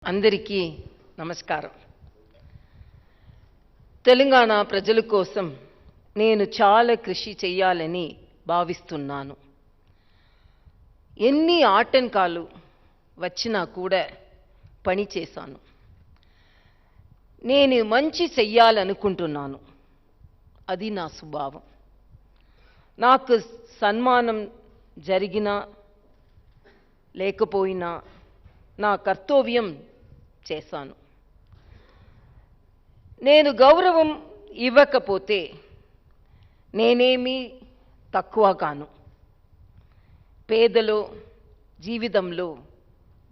అందరికీ నమస్కారం. తెలంగాణ ప్రజల కోసం నేను చాలా కృషి చేయాలని భావిస్తున్నాను. ఎన్ని ఆటంకాలు వచ్చినా కూడా పని చేశాను. నేను మంచి చెయ్యాలనుకుంటున్నాను. అది నా స్వభావం. నాకు సన్మానం జరిగినా లేకపోయినా నా కర్తవ్యం చేశాను. నేను గౌరవం ఇవ్వకపోతే నేనేమీ తక్కువ కాను. పేదలో జీవితంలో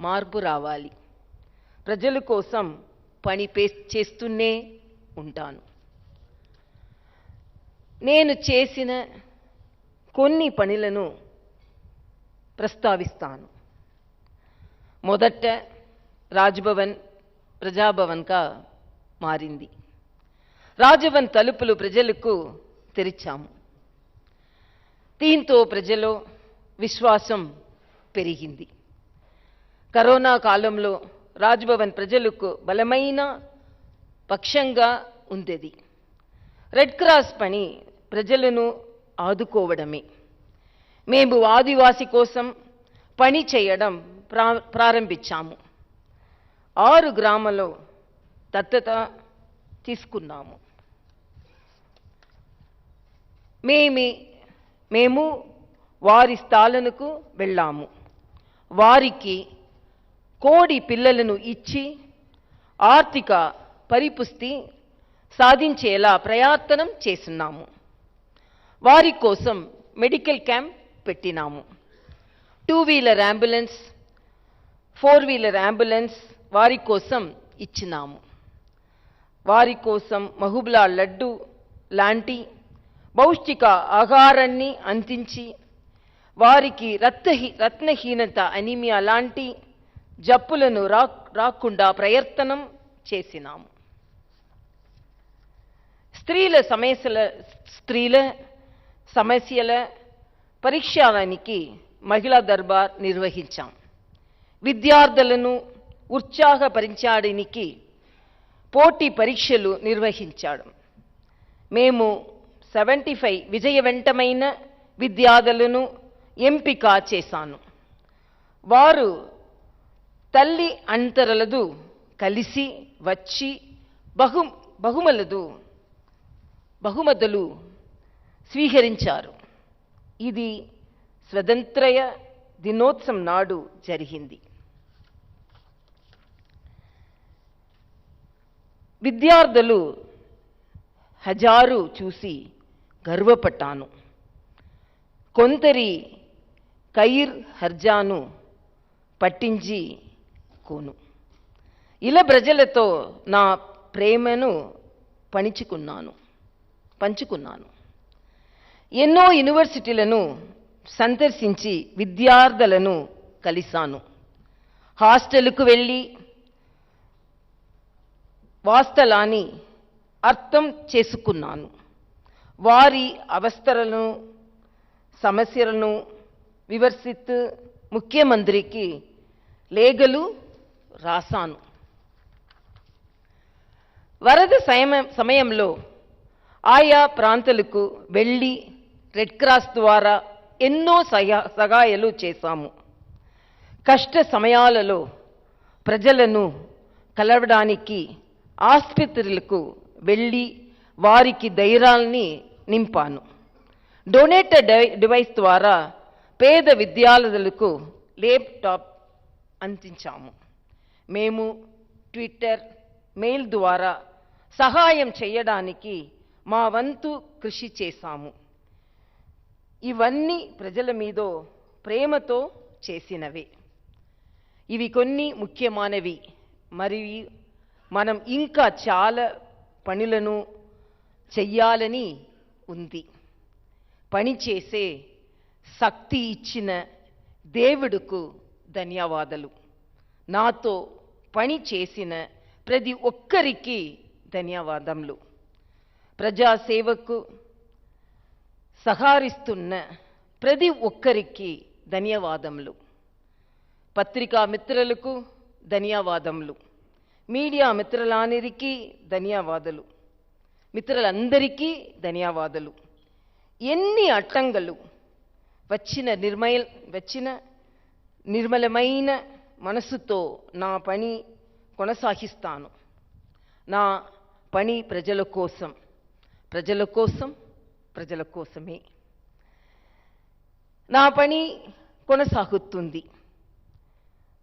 మార్పు రావాలి. ప్రజల కోసం పని చేస్తూనే ఉంటాను. నేను చేసిన కొన్ని పనులను ప్రస్తావిస్తాను. మొదట రాజ్భవన్ ప్రజాభవన్గా మారింది. రాజ్భవన్ తలుపులు ప్రజలకు తెరిచాము. దీంతో ప్రజల్లో విశ్వాసం పెరిగింది. కరోనా కాలంలో రాజ్భవన్ ప్రజలకు బలమైన పక్షంగా ఉండేది. రెడ్ క్రాస్ పని ప్రజలను ఆదుకోవడమే. మేము ఆదివాసి కోసం పని చేయడం ప్రారంభించాము. 6 గ్రామాల్లో దత్తత తీసుకున్నాము. మేము వారి స్థలాలకు వెళ్ళాము. వారికి కోడి పిల్లలను ఇచ్చి ఆర్థిక పరిపుష్టి సాధించేలా ప్రయత్నం చేస్తున్నాము. వారి కోసం మెడికల్ క్యాంప్ పెట్టినాము. 2-వీలర్ అంబులెన్స్, 4-వీలర్ అంబులెన్స్ వారి కోసం ఇచ్చినాము. వారి కోసం మహబూబ్లా లడ్డు లాంటి పౌష్టిక ఆహారాన్ని అందించి వారికి రత్నహీనత అనీమియా లాంటి జబ్బులను రాకుండా ప్రయత్నం చేసినాము. స్త్రీల సమస్యల పరిష్కారానికి మహిళా దర్బార్ నిర్వహించాం. విద్యార్థులను ఉత్సాహపరించడానికి పోటీ పరీక్షలు నిర్వహించాడు. మేము 75 విజయవంతమైన విద్యార్థులను ఎంపిక చేశాను. వారు తల్లి అంతరలదు కలిసి వచ్చి బహుమతులు స్వీకరించారు. ఇది స్వతంత్ర దినోత్సవం నాడు జరిగింది. విద్యార్థులు హజారు చూసి గర్వపడ్డాను. కొందరి కైర్ హర్జాను పట్టించి కోను. ఇలా ప్రజలతో నా ప్రేమను పంచుకున్నాను. ఎన్నో యూనివర్సిటీలను సందర్శించి విద్యార్థులను కలిశాను. హాస్టల్కు వెళ్ళి వాస్తవాన్ని అర్థం చేసుకున్నాను. వారి అవస్థలను సమస్యలను వివరిస్తూ ముఖ్యమంత్రికి లేఖలు రాశాను. వరద సమయంలో ఆయా ప్రాంతాలకు వెళ్ళి రెడ్ క్రాస్ ద్వారా ఎన్నో సహాయాలు చేశాము. కష్ట సమయాలలో ప్రజలను కలవడానికి ఆసుపత్రులకు వెళ్ళి వారికి ధైర్యాన్ని నింపాను. డొనేటెడ్ డివైస్ ద్వారా పేద విద్యార్థులకు ల్యాప్టాప్ అందించాము. మేము ట్విట్టర్, మెయిల్ ద్వారా సహాయం చేయడానికి మా వంతు కృషి చేశాము. ఇవన్నీ ప్రజల మీద ప్రేమతో చేసినవే. ఇవి కొన్ని ముఖ్యమైనవి. మరియు మనం ఇంకా చాలా పనులను చెయ్యాలని ఉంది. పని చేసే శక్తి ఇచ్చిన దేవుడుకు ధన్యవాదాలు. నాతో పని చేసిన ప్రతి ఒక్కరికి ధన్యవాదములు. ప్రజాసేవకు సహకరిస్తున్న ప్రతి ఒక్కరికి ధన్యవాదములు. పత్రికా మిత్రులకు ధన్యవాదములు. మీడియా మిత్రులందరికీ ధన్యవాదాలు. మిత్రులందరికీ ధన్యవాదాలు. ఎన్ని అడ్డంకులు వచ్చిన నిర్మలమైన మనసుతో నా పని కొనసాగిస్తాను. నా పని ప్రజల కోసం, ప్రజల కోసం, ప్రజల కోసమే. నా పని కొనసాగుతుంది.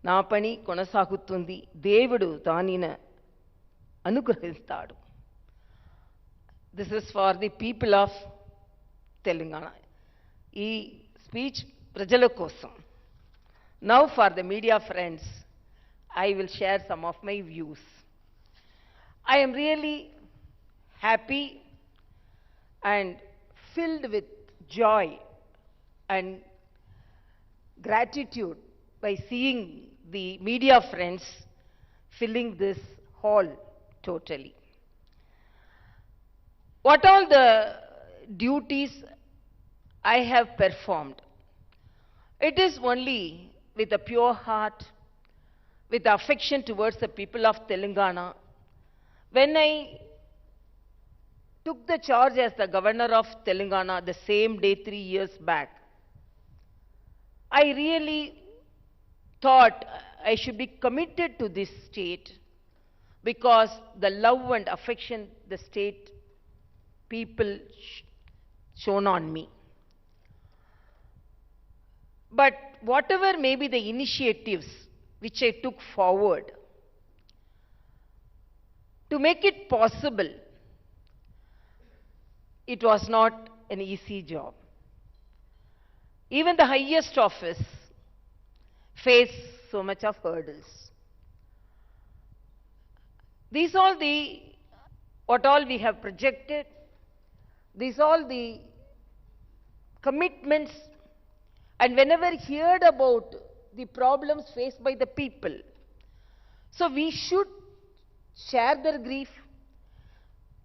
నా పని కొనసాగుతుంది. దేవుడు దానిని అనుగ్రహిస్తాడు. This is for the people of Telangana. ఈ స్పీచ్ ప్రజల కోసం. Now for the media friends, I will share some of my views. I am really happy and filled with joy and gratitude by seeing the media friends filling this hall totally. What all the duties I have performed, it is only with a pure heart, with affection towards the people of Telangana. When I took the charge as the governor of Telangana the same day 3 years back, I really thought I should be committed to this state because the love and affection the state people shown on me. But whatever may be the initiatives which I took forward to make it possible, it was not an easy job. Even the highest office faced so much of hurdles. These all the, what all we have projected, these all the commitments, and whenever heard about the problems faced by the people, so we should share their grief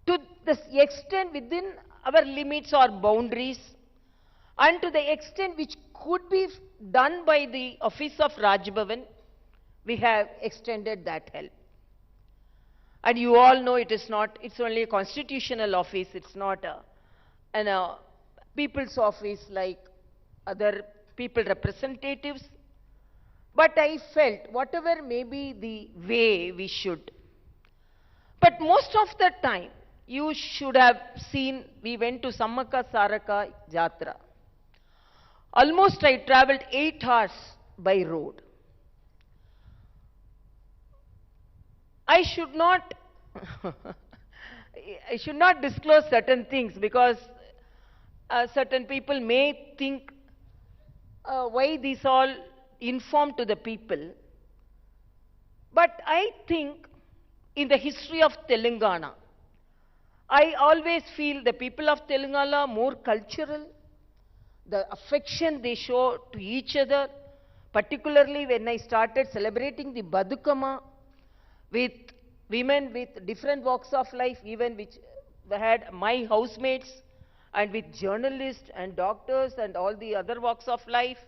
to the extent within our limits or boundaries, and to the extent which could be done by the office of Raj Bhavan, we have extended that help. And you all know it is not, it's only a constitutional office, it's not a people's office like other people representatives. But I felt whatever may be the way we should. But most of the time, you should have seen, we went to Sammaka Saraka Jatra. Almost I traveled 8 hours by road. I should not disclose certain things because certain people may think why these all informed to the people. But I think in the history of Telangana, I always feel the people of Telangana more cultural, the affection they show to each other, particularly when I started celebrating the Badukama with women with different walks of life, even which had my housemates, and with journalists and doctors and all the other walks of life.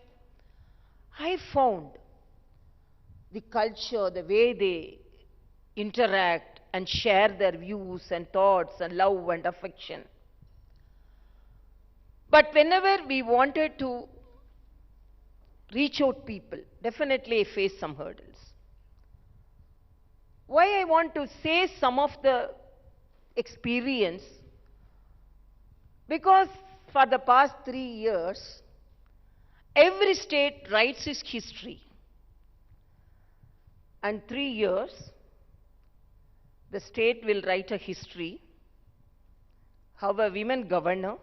I found the culture, the way they interact and share their views and thoughts and love and affection. But whenever we wanted to reach out people, definitely I faced some hurdles. Why I want to say some of the experience? Because for the past 3 years, every state writes its history. And 3 years, the state will write a history how a women governor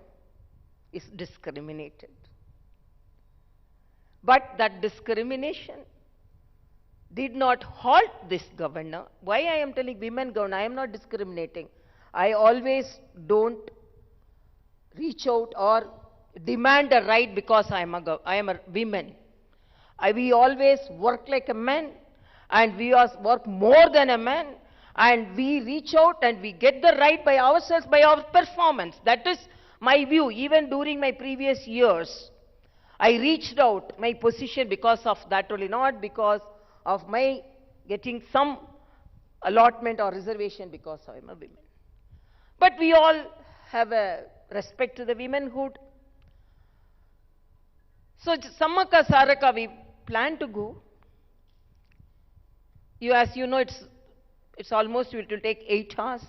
is discriminated. But that discrimination did not halt this governor. Why I am telling women governor? I am not discriminating. I always don't reach out or demand a right because I am a woman. We always work like a man, and we work more than a man, and we reach out and we get the right by ourselves, by our performance. That is my view. Even during my previous years, I reached out my position because of that only, not because of my getting some allotment or reservation because I am a woman. But we all have a respect to the womanhood. So Sammaka Saraka, we plan to go. As you know, it's almost, it will take 8 hours.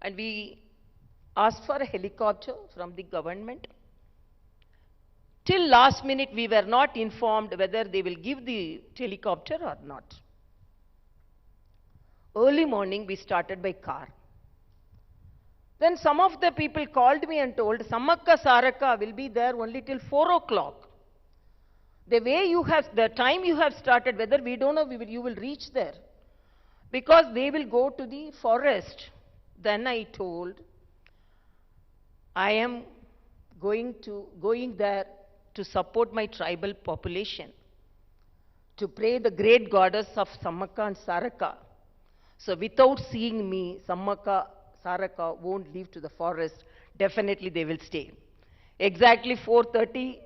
And we asked for a helicopter from the government. Till last minute, we were not informed whether they will give the helicopter or not. Early morning, we started by car. Then some of the people called me and told, Sammaka Saraka will be there only till 4 o'clock. The time you have started, whether we don't know, you will reach there. Because they will go to the forest. Then I told, I am going there to support my tribal population, to pray the great goddess of Sammaka and Saraka. So without seeing me, Sammaka, Saraka won't leave to the forest. Definitely they will stay. Exactly 4:30,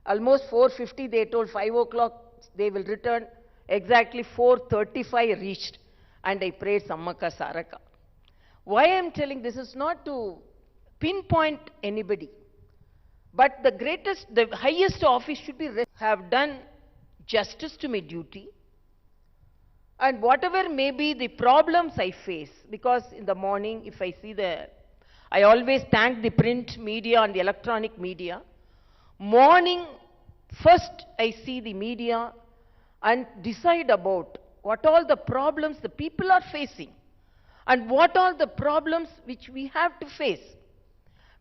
almost 4:50, they told 5 o'clock they will return. Exactly 4:35 reached, and I prayed Sammaka Saraka. Why I am telling this is not to pinpoint anybody, but the highest office should be have done justice to my duty. And whatever may be the problems I face, because in the morning, if I see I always thank the print media and the electronic media. Morning, first I see the media and decide about what all the problems the people are facing and what all the problems which we have to face,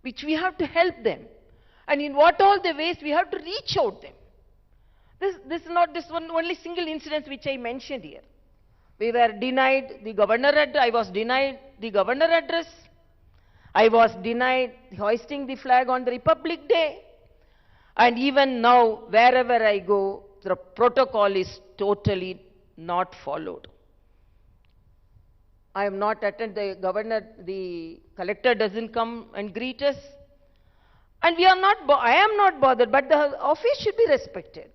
which we have to help them, and in what all the ways we have to reach out them. This is not this one only single incident which I mentioned here. We were denied the governor address. I was denied the governor address. I was denied hoisting the flag on the Republic Day. And even now, wherever I go, the protocol is totally not followed. I am not attended, the collector doesn't come and greet us. And I am not bothered, but the office should be respected.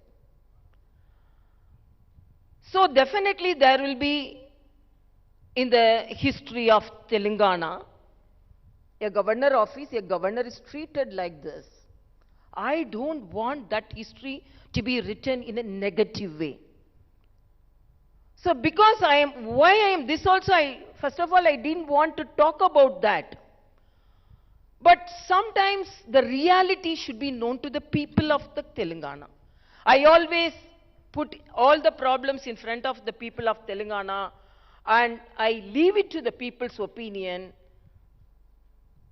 So definitely there will be, in the history of Telangana, a governor office, a governor is treated like this. I don't want that history to be written in a negative way. So because first of all, I didn't want to talk about that. But sometimes the reality should be known to the people of the Telangana. I always put all the problems in front of the people of Telangana, and I leave it to the people's opinion.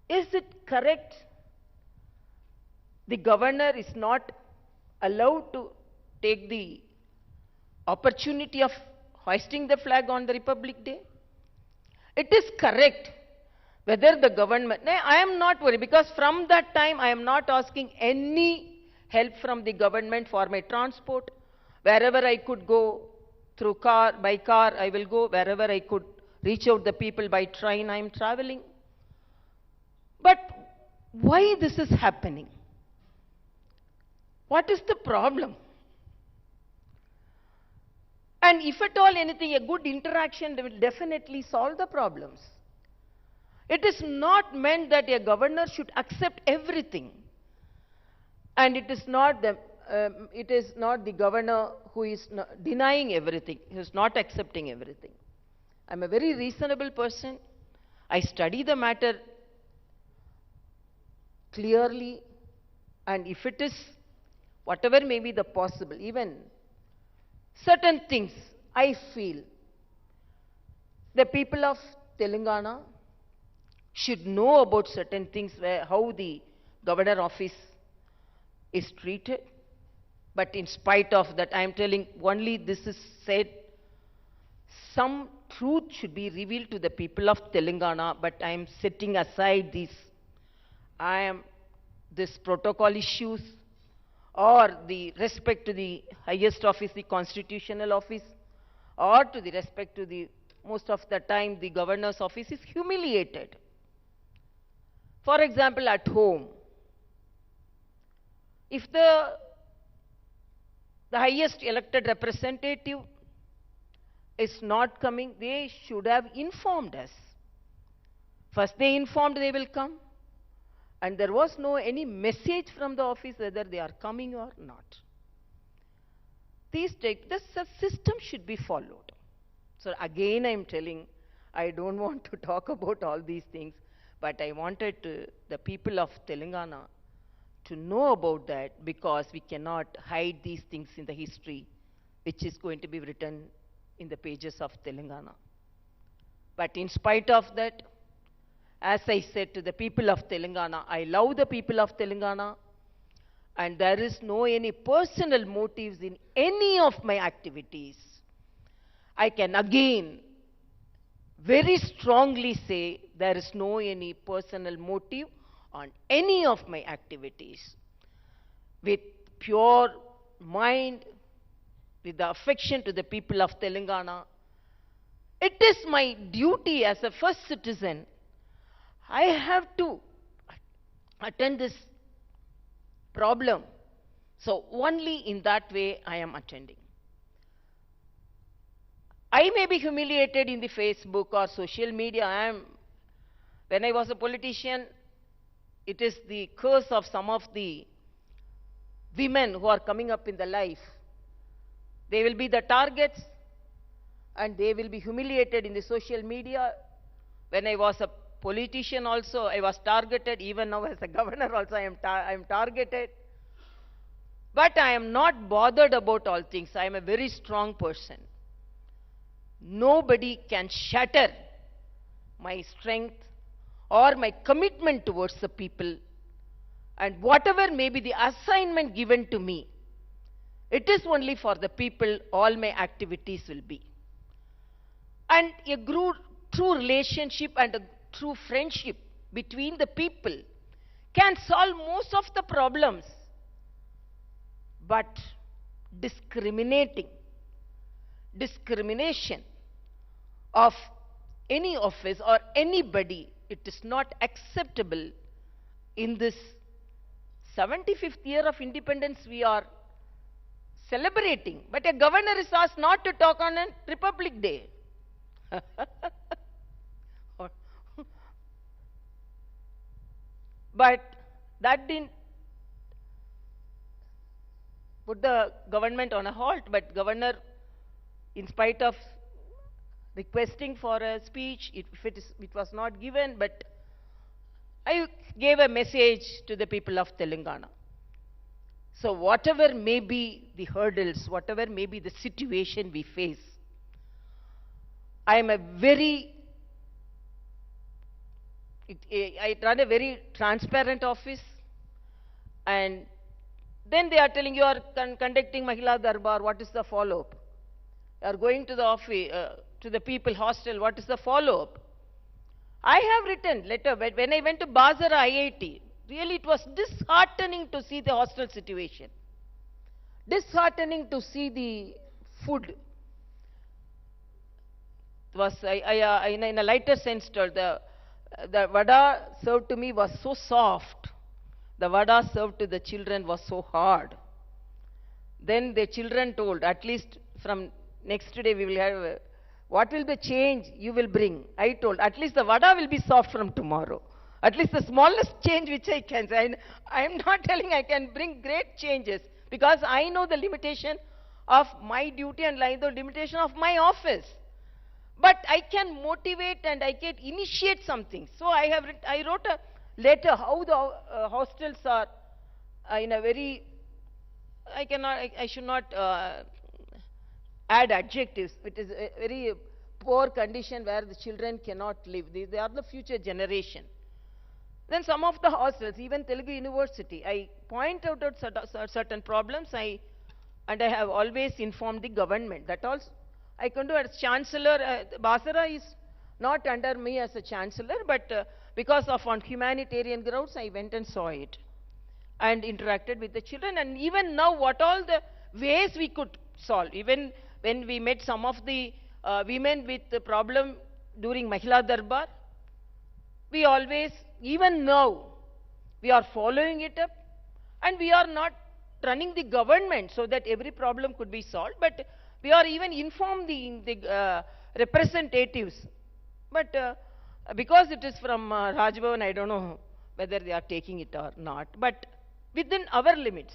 Is it correct? The governor is not allowed to take the opportunity of hoisting the flag on the Republic Day? It is correct. Whether the government, I am not worried, because from that time I am not asking any help from the government for my transport. Wherever I could go by car, I will go. Wherever I could reach out the people by train, I am traveling. But why this is happening? What is the problem? And if at all anything, a good interaction will definitely solve the problems. It is not meant that a governor should accept everything. And it is not the governor who is denying everything, who is not accepting everything. I am a very reasonable person. I study the matter clearly, and if it is whatever may be the possible, even certain things, I feel the people of Telangana should know about certain things, how the governor office is treated. But in spite of that, I am telling only this is said, some truth should be revealed to the people of Telangana, but I am setting aside this protocol issues or the respect to the highest office, the constitutional office, or to the respect to the, most of the time, the governor's office is humiliated. For example, at home, if the highest elected representative is not coming, they should have informed us. First they informed they will come, and there was no any message from the office whether they are coming or not. The system should be followed. So again I am telling, I don't want to talk about all these things, but I wanted the people of Telangana to know about that, because we cannot hide these things in the history which is going to be written in the pages of Telangana. But in spite of that, as I said to the people of Telangana, I love the people of Telangana, and there is no any personal motives in any of my activities. I can again very strongly say there is no any personal motive on any of my activities. With pure mind, with the affection to the people of Telangana, it is my duty as a first citizen. I have to attend this problem. So only in that way I am attending. I may be humiliated in the Facebook or social media. When I was a politician, it is the curse of some of the women who are coming up in the life. They will be the targets, and they will be humiliated in the social media. When I was a politician also, I was targeted. Even now as a governor also, I am targeted. But I am not bothered about all things. I am a very strong person. Nobody can shatter my strength or my commitment towards the people. And whatever may be the assignment given to me, it is only for the people all my activities will be. And a true relationship and a true friendship between the people can solve most of the problems. But discrimination of any office or anybody, it is not acceptable in this 75th year of independence we are celebrating. But a governor is asked not to talk on a Republic Day. But that didn't put the government on a halt. But governor, in spite of requesting for a speech, it was not given, but I gave a message to the people of Telangana. So whatever may be the hurdles, whatever may be the situation we face, I run a very transparent office, and then they are telling you are conducting Mahila Darbar, what is the follow-up? You are going to the office, to the people hostel, what is the follow-up? I have written letter. When I went to Basara IIT, really it was disheartening to see the hostel situation. Disheartening to see the food. It was, in a lighter sense, the vada served to me was so soft. The vada served to the children was so hard. Then the children told, at least from next day we will have, what will the change you will bring? I told, at least the vada will be soft from tomorrow. At least the smallest change which I can say. I am not telling I can bring great changes, because I know the limitation of my duty and the limitation of my office. But I can motivate and I can initiate something. So I wrote a letter how the hostels are in a very, I should not add adjectives. It is a very poor condition where the children cannot live. They are the future generation. Then some of the hostels, even Telugu University, I point out certain problems, and I have always informed the government. That also I can do as Chancellor. Basara is not under me as a Chancellor, but because of on humanitarian grounds, I went and saw it and interacted with the children. And even now, what all the ways we could solve. Even when we met some of the women with the problem during Mahila Darbar, we always, even now, we are following it up, and we are not running the government so that every problem could be solved, but We are even informed the representatives. But because it is from Rajbhavan, I don't know whether they are taking it or not. But within our limits,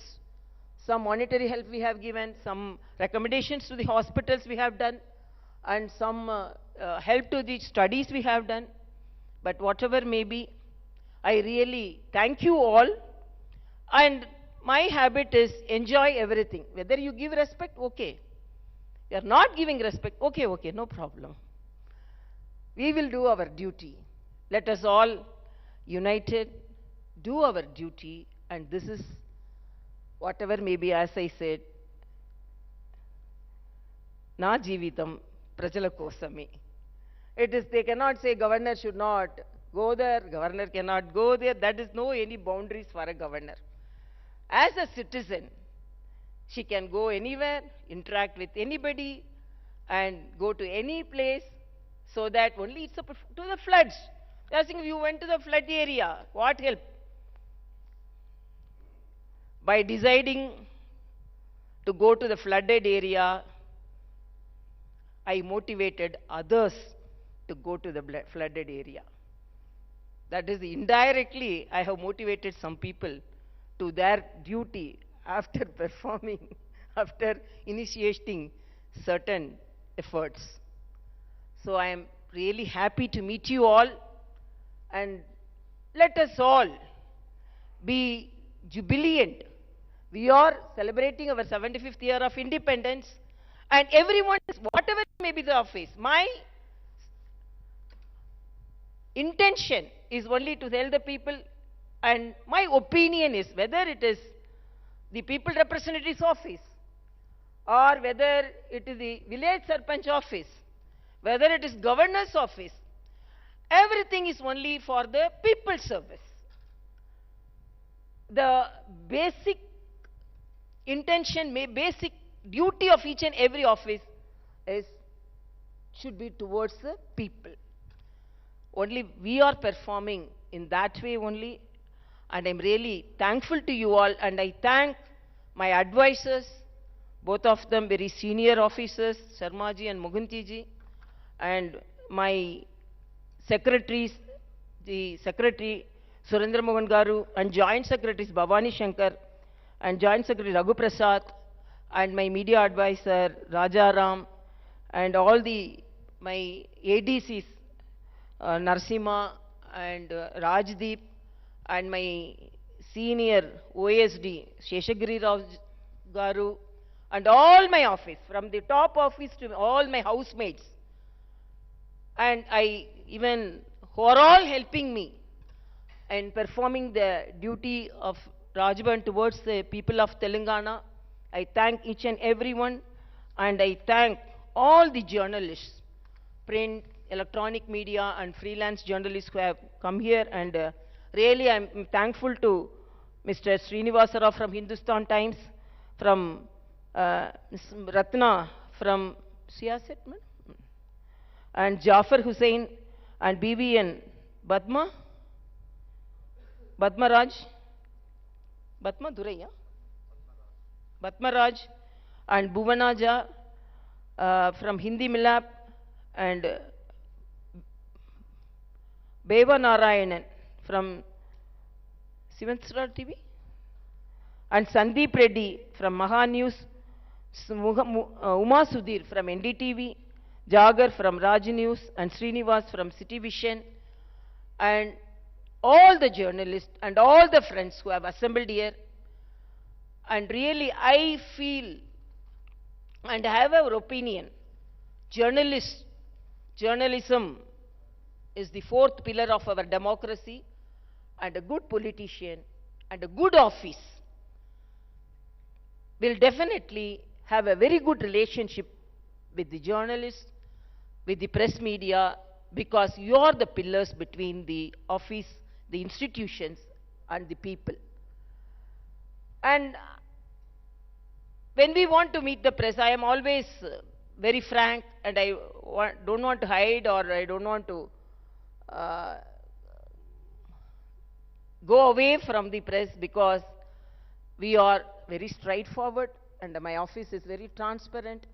some monetary help we have given, some recommendations to the hospitals we have done, and some help to the studies we have done. But whatever may be, I really thank you all. And my habit is enjoy everything. Whether you give respect, okay. You are not giving respect, okay, no problem. We will do our duty. Let us all united do our duty, and this is whatever may be, as I said, na jeevitam prajala kosame. It is, they cannot say governor should not go there, governor cannot go there. That is no any boundaries for a governor. As a citizen, she can go anywhere, interact with anybody, and go to any place, so that only it's up to the floods. They are saying, you went to the flood area, what help? By deciding to go to the flooded area, I motivated others to go to the flooded area. That is, indirectly, I have motivated some people to their duty after performing, after initiating certain efforts. So I am really happy to meet you all, and let us all be jubilant. We are celebrating our 75th year of independence, and everyone, whatever may be the office, my intention is only to tell the people, and my opinion is, whether it is the people representative's office, or whether it is the village sarpanch office, whether it is governor's office, everything is only for the people's service. The basic intention, basic duty of each and every office should be towards the people. Only we are performing in that way only, and I'm really thankful to you all, and I thank my advisors, both of them very senior officers, Sharmaji and Muguntiji, and my secretaries, the Secretary Surendra Mohan Garu, and Joint Secretaries Bhavani Shankar, and Joint Secretary Raghu Prasad, and my media advisor Rajaram, and all my ADCs, Narsimha and Rajdeep, and my senior OSD Sheshagiri Rao Garu, and all my office, from the top office to all my housemates, and who are all helping me in performing the duty of Rajbhavan towards the people of Telangana. I thank each and everyone, and I thank all the journalists, print, electronic media, and freelance journalists who have come here, and really I'm thankful to Mr. Srinivasa Rao from Hindustan Times, from Ms. Ratna from Siyasat, and Jafar Hussain, and BVN Badma Raj, Badma Duraiya, Badma Raj, and Bhuvanaja from Hindi Milap, and Beva Narayanan from Sivansra TV, and Sandeep Reddy from Maha News, Uma Sudhir from NDTV, Jagar from Raj News, and Srinivas from City Vision, and all the journalists and all the friends who have assembled here. And really, I feel and have our opinion, journalism is the fourth pillar of our democracy, and a good politician and a good office will definitely have a very good relationship with the journalists, with the press media, because you are the pillars between the office, the institutions, and the people. And when we want to meet the press, I am always very frank, and I don't want to hide, or I don't want to go away from the press, because we are very straightforward, and my office is very transparent,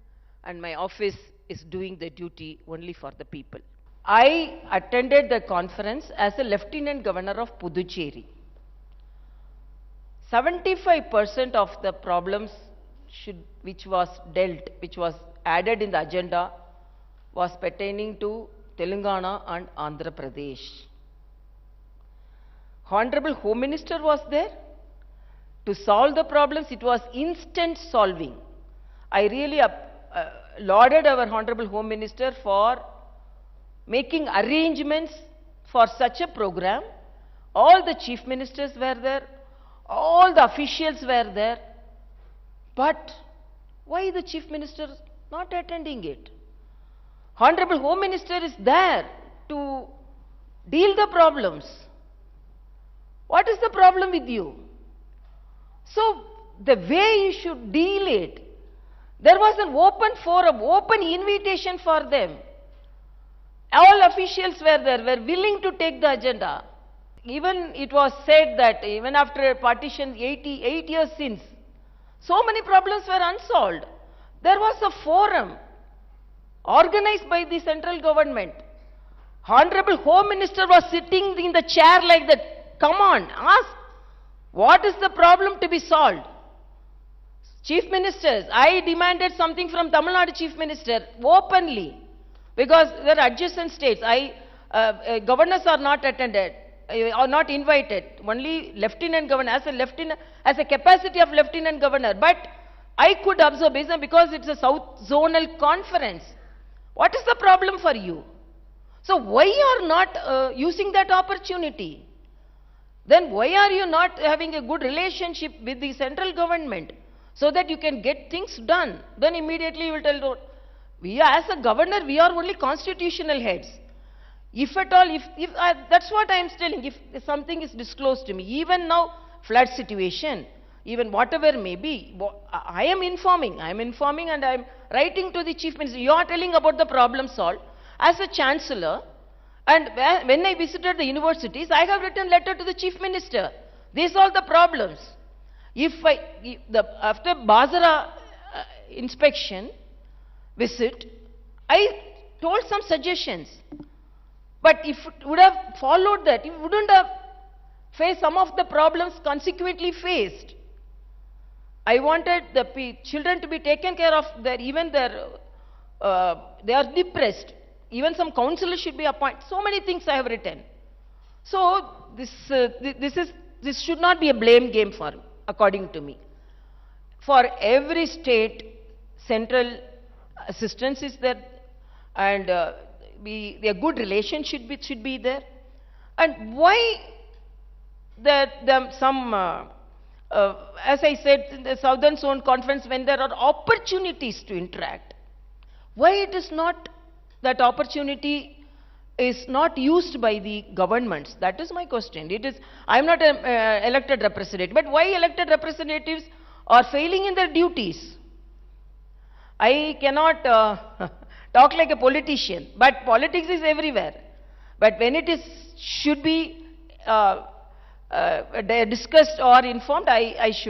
and my office is doing the duty only for the people. I attended the conference as a Lieutenant Governor of Puducherry. 75% of the problems which was added in the agenda was pertaining to Telangana and Andhra Pradesh. Honorable Home Minister was there to solve the problems. It was instant solving. I really lauded our Honorable Home Minister for making arrangements for such a program. All the chief ministers were there, all the officials were there, but why the chief minister not attending it? Honorable Home Minister is there to deal the problems. What is the problem with you? So, the way you should deal it, there was an open forum, open invitation for them. All officials were there, were willing to take the agenda. Even it was said that even after partition 88 years since, so many problems were unsolved. There was a forum organized by the central government. Honorable Home Minister was sitting in the chair like that. Come on, ask, what is the problem to be solved? Chief Ministers, I demanded something from Tamil Nadu Chief Minister openly, because there are adjacent states. Governors are not attended, or not invited. Only Lieutenant Governor, as a capacity of Lieutenant Governor. But I could observe, because it's a South Zonal Conference. What is the problem for you? So why you are not using that opportunity? Then why are you not having a good relationship with the central government so that you can get things done? Then immediately you will tell, we are, as a governor, we are only constitutional heads. If at all, that's what I am telling, if something is disclosed to me, even now, flood situation, even whatever may be, I am informing and I am writing to the Chief Minister. You are telling about the problem solved. As a Chancellor, and when I visited the universities, I have written letter to the Chief Minister. These are the problems. After Bazara inspection visit, I told some suggestions. But if it would have followed that, you wouldn't have faced some of the problems consequently faced. I wanted the children to be taken care of, they are depressed. Even some counselors should be appointed. So many things I have written. So this should not be a blame game for me, according to me. For every state, central assistance is there, and a good relation should be there. And why as I said, in the Southern Zone Conference, when there are opportunities to interact, why it is not, that opportunity is not used by the governments? That is my question. I am not an elected representative, but why elected representatives are failing in their duties? I cannot talk like a politician, but politics is everywhere. But when it should be discussed or informed, I should